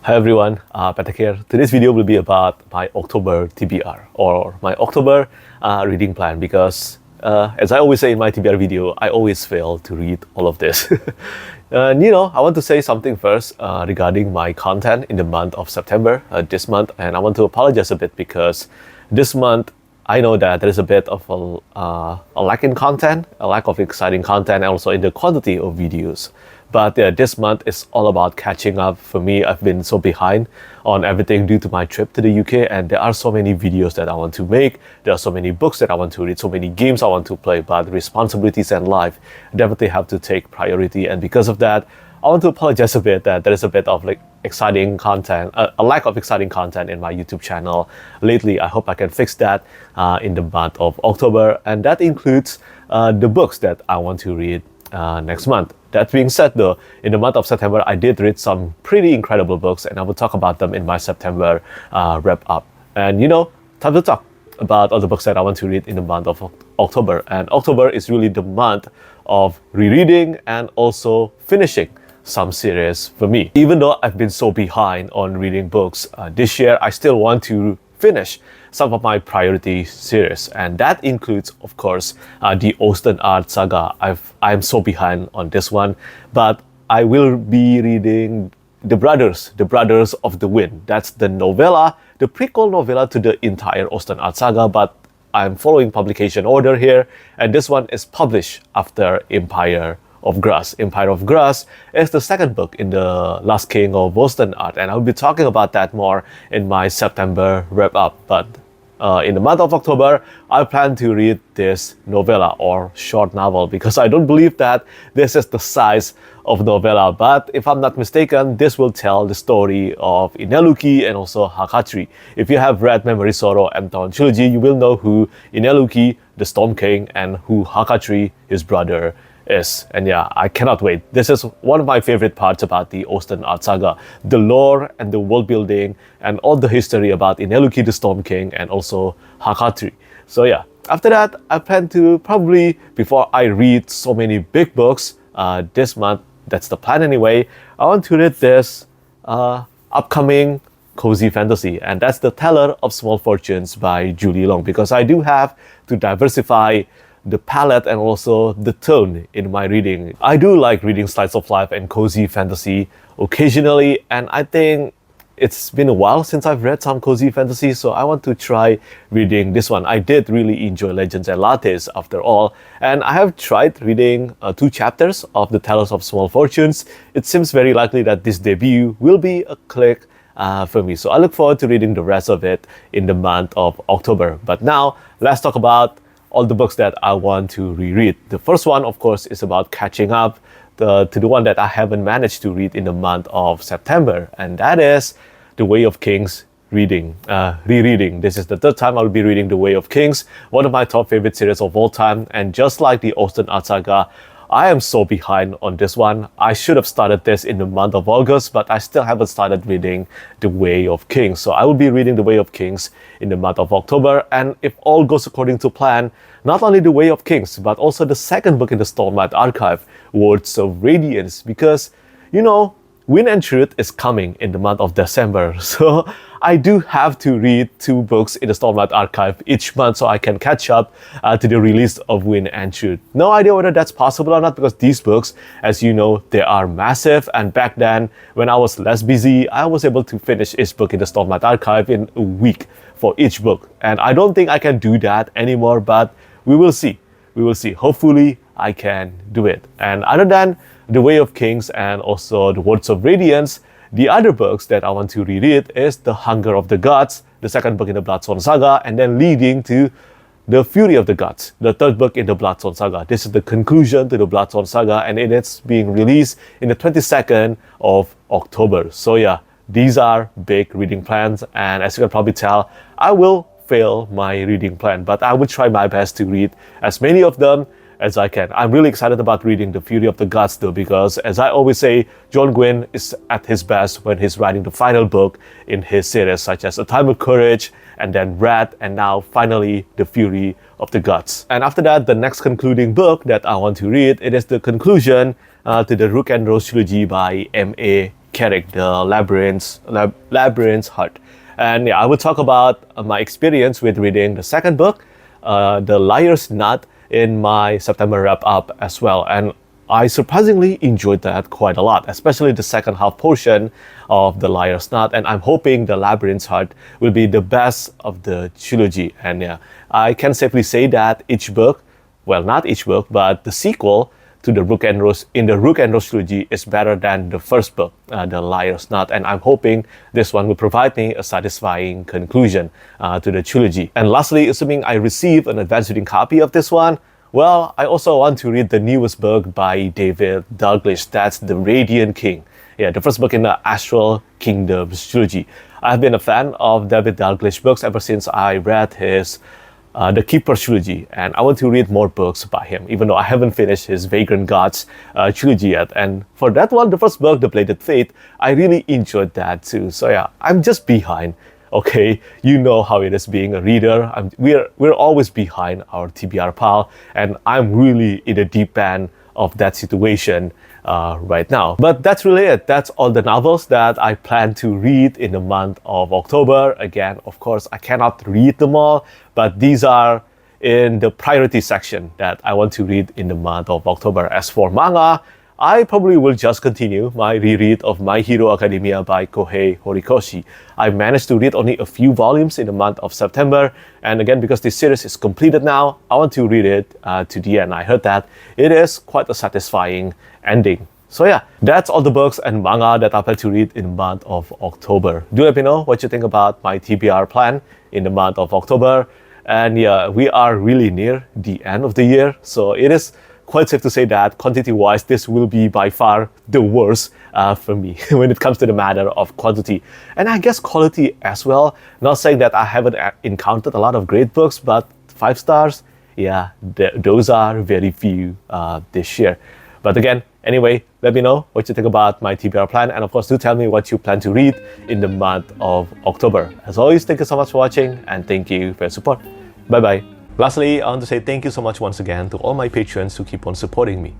Hi everyone, Petrik here. Today's video will be about my October TBR or my October reading plan because as I always say in my TBR video, I always fail to read all of this. And I want to say something first regarding my content in the month of September this month, and I want to apologize a bit because this month I know that there is a bit of a lack in content, a lack of exciting content, and also in the quantity of videos. But this month is all about catching up. For me, I've been so behind on everything due to my trip to the UK, and there are so many videos that I want to make. There are so many books that I want to read, so many games I want to play, but responsibilities and life definitely have to take priority. And because of that, I want to apologize a bit that there is a bit of exciting content, a lack of exciting content in my YouTube channel lately. I hope I can fix that in the month of October, and that includes the books that I want to read next month. That being said though, in the month of September, I did read some pretty incredible books, and I will talk about them in my September wrap up. And time to talk about all the books that I want to read in the month of October. And October is really the month of rereading and also finishing some series for me. Even though I've been so behind on reading books this year, I still want to finish some of my priority series, and that includes, of course, the Ocean Art saga. I'm so behind on this one, but I will be reading The Brothers of the Wind. That's the novella, the prequel novella to the entire Ocean Art saga, but I'm following publication order here, and this one is published after Empire of Grass. Empire of Grass is the second book in the Last King of Western Art, and I'll be talking about that more in my September wrap up. But in the month of October, I plan to read this novella or short novel because I don't believe that this is the size of novella. But if I'm not mistaken, this will tell the story of Ineluki and also Hakatri. If you have read Memory, Sorrow, and Dawn trilogy, you will know who Ineluki, the Storm King, and who Hakatri, his brother, is. And yeah, I cannot wait. This is one of my favorite parts about the Ocean Art saga, the lore and the world building and all the history about Ineluki the Storm King and also Hakatri. So yeah, after that, I plan to probably, before I read so many big books this month, that's the plan anyway, I want to read this upcoming cozy fantasy, and that's The Teller of Small Fortunes by Julie Long, because I do have to diversify the palette and also the tone in my reading. I do like reading slice of life and cozy fantasy occasionally, and I think it's been a while since I've read some cozy fantasy, so I want to try reading this one. I did really enjoy Legends and Lattes after all, and I have tried reading 2 chapters of The Tellers of Small Fortunes. It seems very likely that this debut will be a click for me, so I look forward to reading the rest of it in the month of October. But now, let's talk about all the books that I want to reread. The first one, of course, is about catching up to the one that I haven't managed to read in the month of September, and that is The Way of Kings rereading. This is the third time I'll be reading The Way of Kings, one of my top favorite series of all time, and just like the Ocean Art saga, I am so behind on this one. I should have started this in the month of August, but I still haven't started reading The Way of Kings. So I will be reading The Way of Kings in the month of October, and if all goes according to plan, not only The Way of Kings, but also the second book in the Stormlight archive, Words of Radiance, because, Wind and Truth is coming in the month of December. So I do have to read 2 books in the Stormlight archive each month so I can catch up to the release of Wind and Truth. No idea whether that's possible or not, because these books, as you know, they are massive. And back then, when I was less busy, I was able to finish each book in the Stormlight archive in a week for each book. And I don't think I can do that anymore, but we will see. We will see. Hopefully, I can do it. And other than The Way of Kings and also the Words of Radiance, the other books that I want to reread is The Hunger of the Gods, the second book in the bloodsworn saga, and then leading to The Fury of the Gods, the third book in the bloodsworn saga. This is the conclusion to the bloodsworn saga, and it is being released in the 22nd of October. So yeah, these are big reading plans, and as you can probably tell, I will fail my reading plan, but I will try my best to read as many of them as I can. I'm really excited about reading The Fury of the Gods though, because as I always say, John Gwynne is at his best when he's writing the final book in his series, such as A Time of Courage, and then Rat, and now finally The Fury of the Gods. And after that, the next concluding book that I want to read, it is the conclusion to the Rook and Rose trilogy by M.A. Petrik, the Labyrinth's Heart. And yeah, I will talk about my experience with reading the second book, The Liar's Knot, in my September wrap-up as well. And I surprisingly enjoyed that quite a lot, especially the second half portion of The Liar's Knot. And I'm hoping The Labyrinth's Heart will be the best of the trilogy. And yeah, I can safely say that each book, well, not each book, but the sequel to the Rook and Rose in the Rook and Rose trilogy is better than the first book, The Liar's Knot, and I'm hoping this one will provide me a satisfying conclusion to the trilogy. And lastly, assuming I receive an advanced reading copy of this one, well, I also want to read the newest book by David Dalglish, that's The Radiant King. Yeah, the first book in the Astral Kingdoms trilogy. I've been a fan of David Dalglish books ever since I read his The Keeper trilogy, and I want to read more books by him, even though I haven't finished his Vagrant Gods trilogy yet. And for that one, the first book, The Bladed Fate, I really enjoyed that too. So yeah, I'm just behind. Okay, you know how it is being a reader. We're always behind our TBR pal, and I'm really in the deep end of that situation right now. But that's really it. That's all the novels that I plan to read in the month of October. Again, of course, I cannot read them all, but these are in the priority section that I want to read in the month of October. As for manga, I probably will just continue my reread of My Hero Academia by Kohei Horikoshi. I managed to read only a few volumes in the month of September, and again, because this series is completed now, I want to read it to the end. I heard that it is quite a satisfying ending. So yeah, that's all the books and manga that I plan to read in the month of October. Do let me know what you think about my TBR plan in the month of October. And yeah, we are really near the end of the year, so it is quite safe to say that quantity-wise, this will be by far the worst for me when it comes to the matter of quantity. And I guess quality as well. Not saying that I haven't encountered a lot of great books, but 5 stars, yeah, those are very few this year. But again, anyway, let me know what you think about my TBR plan. And of course, do tell me what you plan to read in the month of October. As always, thank you so much for watching, and thank you for your support. Bye-bye. Lastly, I want to say thank you so much once again to all my patrons who keep on supporting me.